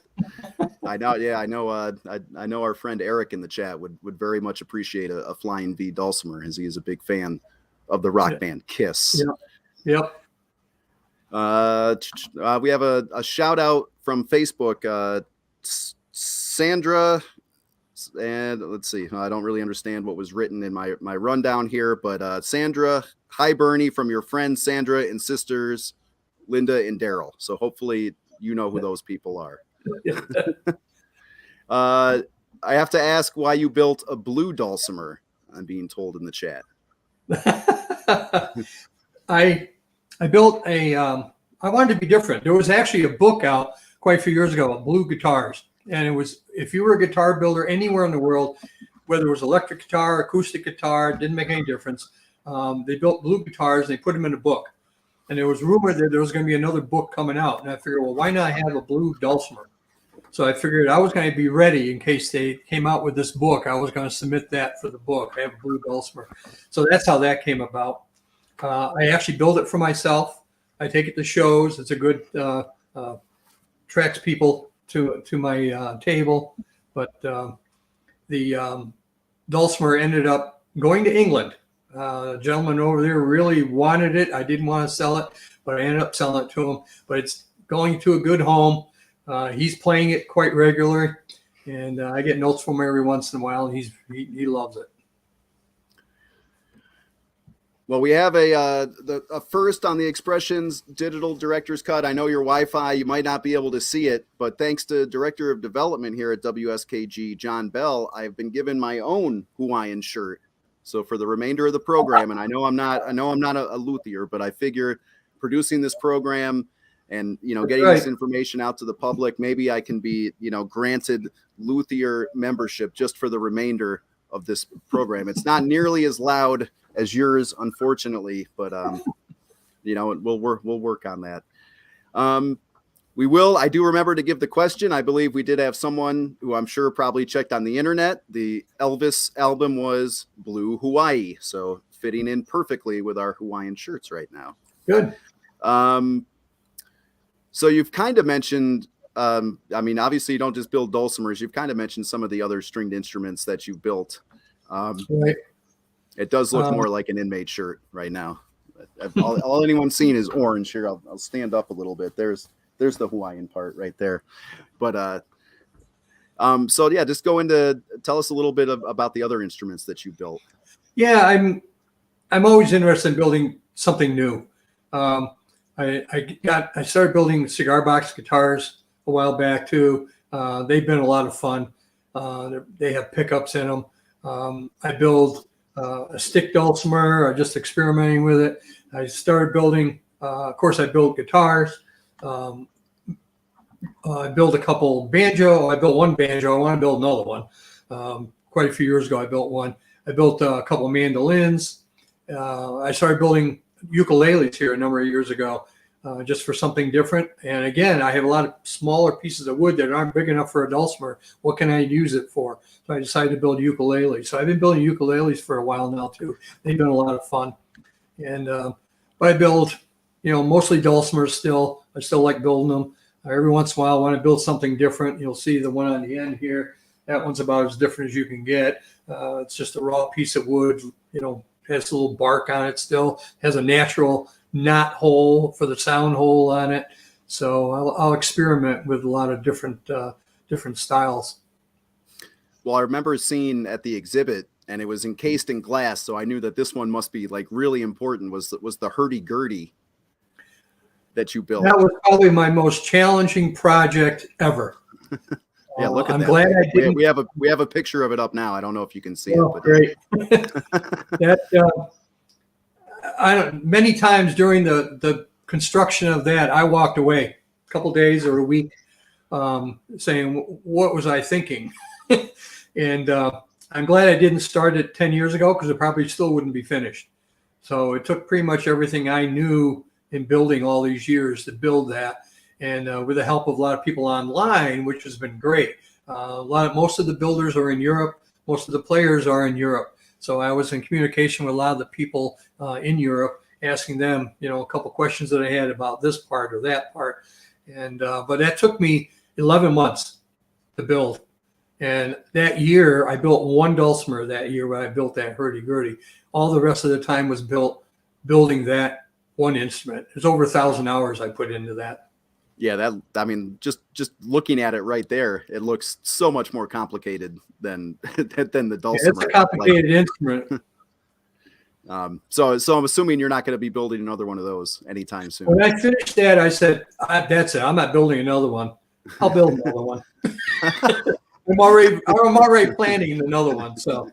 I know. Yeah, I know. I know our friend Eric in the chat would very much appreciate a flying V dulcimer, as he is a big fan of the rock band Kiss. Yep. We have a shout out from Facebook. Sandra, and let's see. I don't really understand what was written in my rundown here, but Sandra, hi Bernie, from your friends Sandra and sisters Linda and Daryl. So hopefully you know who those people are. I have to ask why you built a blue dulcimer. I'm being told in the chat. I built I wanted to be different. There was actually a book out quite a few years ago on blue guitars. And it was, if you were a guitar builder anywhere in the world, whether it was electric guitar, acoustic guitar, didn't make any difference. They built blue guitars and they put them in a book. And there was rumored that there was going to be another book coming out. And I figured, well, why not have a blue dulcimer? So I figured I was going to be ready in case they came out with this book. I was going to submit that for the book. I have a blue dulcimer. So that's how that came about. I actually build it for myself. I take it to shows. It's a good attracts people to my table. But the dulcimer ended up going to England. A gentleman over there really wanted it. I didn't want to sell it, but I ended up selling it to him. But it's going to a good home. He's playing it quite regularly, and I get notes from him every once in a while, and he loves it. Well, we have a first on the Expressions Digital Director's Cut. I know your Wi-Fi, you might not be able to see it, but thanks to Director of Development here at WSKG, John Bell, I've been given my own Hawaiian shirt. So for the remainder of the program, and I know I'm not a luthier, but I figure producing this program and getting this information out to the public, maybe I can be granted luthier membership just for the remainder of this program. It's not nearly as loud as yours, unfortunately, but we'll work on that. I do remember to give the question. I believe we did have someone who I'm sure probably checked on the internet. The Elvis album was Blue Hawaii, so fitting in perfectly with our Hawaiian shirts right now. Good. So you've kind of mentioned, obviously you don't just build dulcimers. You've kind of mentioned some of the other stringed instruments that you built. Right. It does look more like an inmate shirt right now. All anyone's seen is orange here. I'll stand up a little bit. There's the Hawaiian part right there. But so yeah, just tell us a little bit about the other instruments that you built. Yeah, I'm always interested in building something new. I started building cigar box guitars a while back too. They've been a lot of fun. They have pickups in them. I build a stick dulcimer. I'm just experimenting with it. I started building. Of course, I built guitars. I built a couple banjo. I built one banjo. I want to build another one. Quite a few years ago, I built one. I built a couple mandolins. I started building ukuleles here a number of years ago, just for something different. And again, I have a lot of smaller pieces of wood that aren't big enough for a dulcimer. What can I use it for? So I decided to build ukuleles. So I've been building ukuleles for a while now too. They've been a lot of fun. And but I build, mostly dulcimers still. I still like building them. Every once in a while, I want to build something different. You'll see the one on the end here. That one's about as different as you can get. It's just a raw piece of wood, has a little bark on it still, has a natural knot hole for the sound hole on it. So I'll experiment with a lot of different styles. Well, I remember seeing at the exhibit and it was encased in glass. So I knew that this one must be like really important. Was the hurdy-gurdy that you built? That was probably my most challenging project ever. Yeah, look at I'm that. glad I didn't. We have a picture of it up now. I don't know if you can see it. But great. Many times during the construction of that, I walked away a couple days or a week, saying, "What was I thinking?" And I'm glad I didn't start it 10 years ago, because it probably still wouldn't be finished. So it took pretty much everything I knew in building all these years to build that. And with the help of a lot of people online, which has been great. Most of the builders are in Europe. Most of the players are in Europe. So I was in communication with a lot of the people in Europe, asking them, a couple questions that I had about this part or that part. And but that took me 11 months to build. And that year, I built one dulcimer that year when I built that hurdy-gurdy. All the rest of the time was building that one instrument. There's over 1,000 hours I put into that. Yeah, just looking at it right there, it looks so much more complicated than the dulcimer. It's a complicated instrument. So I'm assuming you're not going to be building another one of those anytime soon. When I finished that, I said, "That's it. I'm not building another one. I'll build another one." I'm already planning another one. So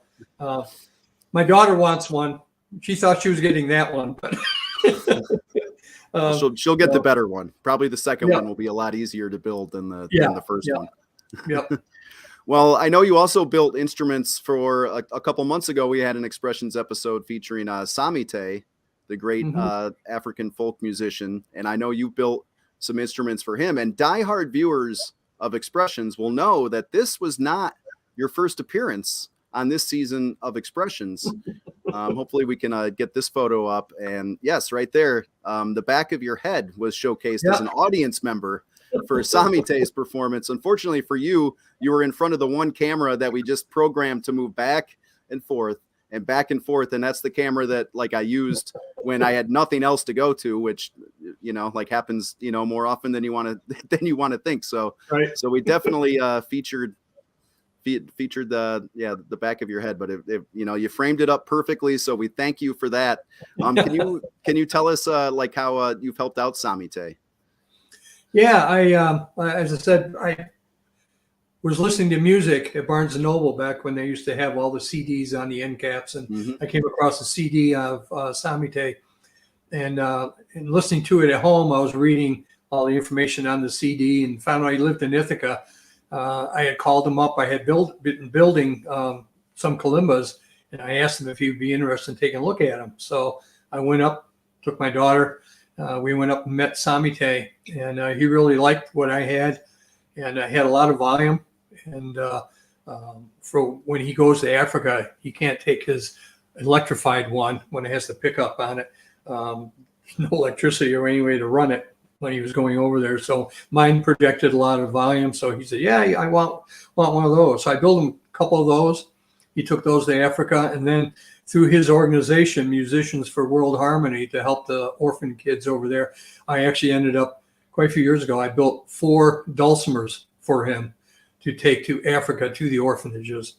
my daughter wants one. She thought she was getting that one, but. She'll get the better one. Probably the second one will be a lot easier to build than the first one. Yep. Well, I know you also built instruments for a couple months ago. We had an Expressions episode featuring Samite, the great African folk musician. And I know you built some instruments for him. And diehard viewers of Expressions will know that this was not your first appearance on this season of Expressions. Hopefully we can get this photo up. And yes, right there, the back of your head was showcased as an audience member for Samite's performance. Unfortunately for you, you were in front of the one camera that we just programmed to move back and forth. And that's the camera that I used when I had nothing else to go to, which happens more often than you want to think. So So we definitely featured the back of your head, but you framed it up perfectly, so we thank you for that. Can you tell us how you've helped out Samite? Yeah, as I said, I was listening to music at Barnes and Noble back when they used to have all the CDs on the end caps, and I came across a CD of Samite, and listening to it at home, I was reading all the information on the CD and found out he lived in Ithaca. I had called him up. I had been building some kalimbas, and I asked him if he would be interested in taking a look at them. So I went up, took my daughter. We went up and met Samite, and he really liked what I had, and I had a lot of volume. And for when he goes to Africa, he can't take his electrified one when it has the pickup on it. No electricity or any way to run it when he was going over there. So mine projected a lot of volume. So he said, "Yeah, I want one of those." So I built him a couple of those. He took those to Africa, and then through his organization, Musicians for World Harmony, to help the orphan kids over there, I actually ended up quite a few years ago, I built 4 dulcimers for him to take to Africa, to the orphanages.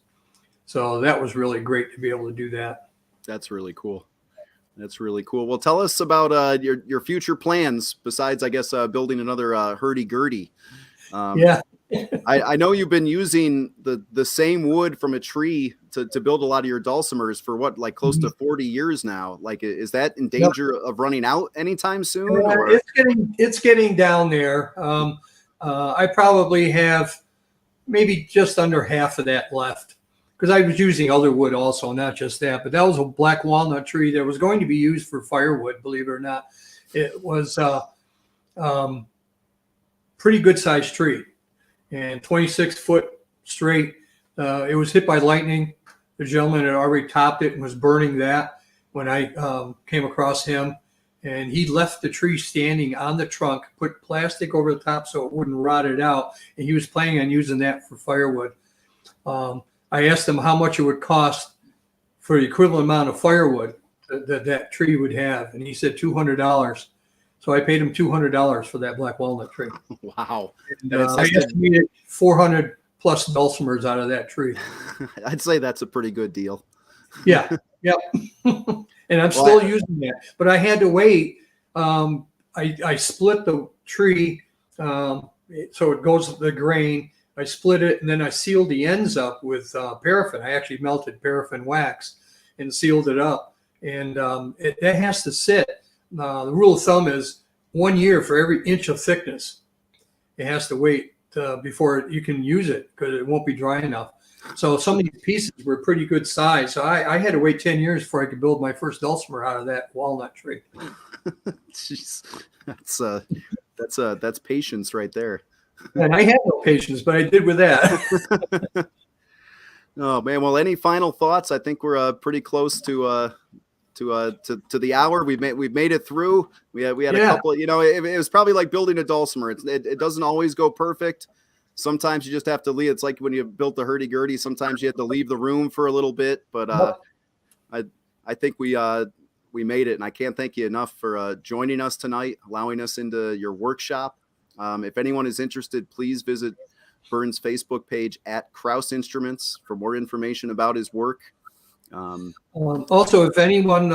So that was really great to be able to do that. That's really cool. Well, tell us about your future plans besides, I guess, building another hurdy-gurdy. I know you've been using the same wood from a tree to build a lot of your dulcimers for close to 40 years now. Is that in danger of running out anytime soon? It's getting down there. I probably have maybe just under half of that left, because I was using other wood also, not just that. But that was a black walnut tree that was going to be used for firewood, believe it or not. It was pretty good sized tree, and 26 foot straight. It was hit by lightning. The gentleman had already topped it and was burning that when I came across him, and he left the tree standing on the trunk, put plastic over the top so it wouldn't rot it out, and he was planning on using that for firewood. I asked him how much it would cost for the equivalent amount of firewood that tree would have, and he said $200. So I paid him $200 for that black walnut tree. Wow. And, I estimated 400 plus dulcimers out of that tree. I'd say that's a pretty good deal. Yeah. Yep. And I'm still using that, but I had to wait. I split the tree, so it goes the grain. I split it and then I sealed the ends up with paraffin. I actually melted paraffin wax and sealed it up. And that has to sit. The rule of thumb is 1 year for every inch of thickness. It has to wait before you can use it because it won't be dry enough. So some of these pieces were pretty good size. So I had to wait 10 years before I could build my first dulcimer out of that walnut tree. Jeez, that's patience right there. And I had no patience, but I did with that. Oh man, well, any final thoughts? I think we're pretty close to the hour. We've made it through. We had a couple. You know, it was probably like building a dulcimer. It doesn't always go perfect. Sometimes you just have to leave. It's like when you built the hurdy-gurdy. Sometimes you have to leave the room for a little bit. But I think we made it, and I can't thank you enough for joining us tonight, allowing us into your workshop. If anyone is interested, please visit Bernd's Facebook page at Krause Instruments for more information about his work. Also, if anyone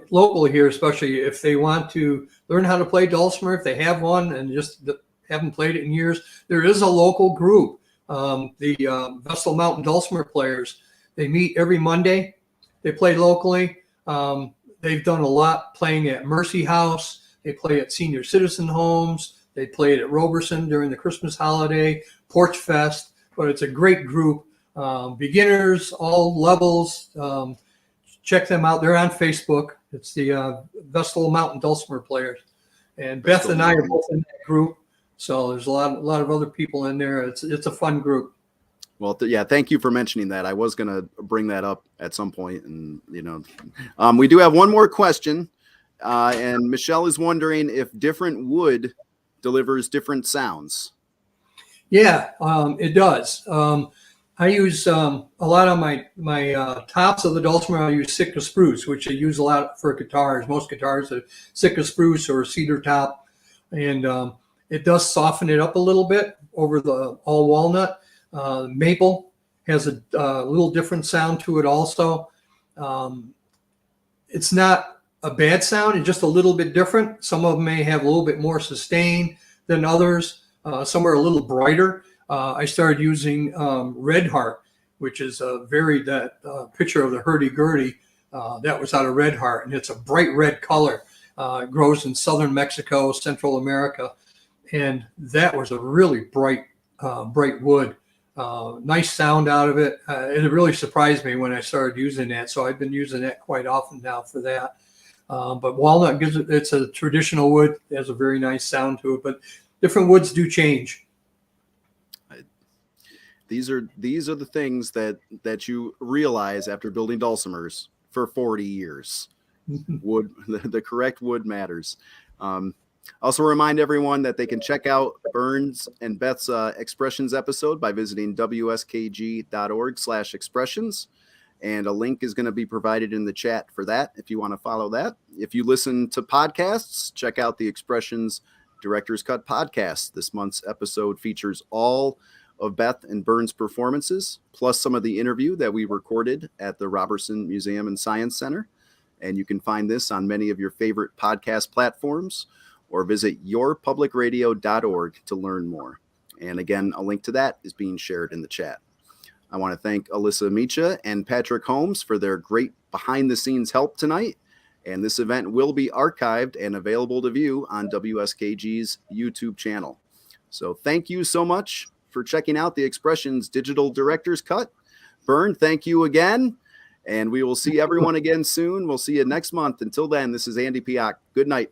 local here, especially if they want to learn how to play dulcimer, if they have one and just haven't played it in years, there is a local group, the Vestal Mountain Dulcimer Players. They meet every Monday. They play locally. They've done a lot playing at Mercy House. They play at senior citizen homes. They played at Roberson during the Christmas holiday, Porch Fest. But it's a great group. Beginners, all levels. Check them out. They're on Facebook. It's the Vestal Mountain Dulcimer Players. And Beth and I are both in that group. So there's a lot of other people in there. It's a fun group. Well, thank you for mentioning that. I was going to bring that up at some point. And, we do have one more question. And Michelle is wondering if different wood delivers different sounds. Yeah, it does. I use a lot of my tops of the dulcimer. I use Sitka spruce, which I use a lot for guitars. Most guitars are Sitka spruce or cedar top, and it does soften it up a little bit over the all walnut. Maple has a little different sound to it also. It's not a bad sound. It's just a little bit different. Some of them may have a little bit more sustain than others. Some are a little brighter. I started using Red Heart, which is that picture of the hurdy-gurdy that was out of Red Heart, and it's a bright red color. It grows in southern Mexico, Central America, and that was a really bright wood. Nice sound out of it. It really surprised me when I started using that, so I've been using that quite often now for that. But walnut it's a traditional wood. It has a very nice sound to it, but different woods do change. These are the things that you realize after building dulcimers for 40 years. Wood, the correct wood matters. Also remind everyone that they can check out Bernd's and Beth's Expressions episode by visiting wskg.org/expressions. And a link is going to be provided in the chat for that if you want to follow that. If you listen to podcasts, check out the Expressions Director's Cut podcast. This month's episode features all of Beth and Bernd's performances, plus some of the interview that we recorded at the Roberson Museum and Science Center. And you can find this on many of your favorite podcast platforms, or visit yourpublicradio.org to learn more. And again, a link to that is being shared in the chat. I want to thank Alyssa Micha and Patrick Holmes for their great behind-the-scenes help tonight. And this event will be archived and available to view on WSKG's YouTube channel. So thank you so much for checking out the Expressions Digital Director's Cut. Bernd, thank you again. And we will see everyone again soon. We'll see you next month. Until then, this is Andy Piak. Good night.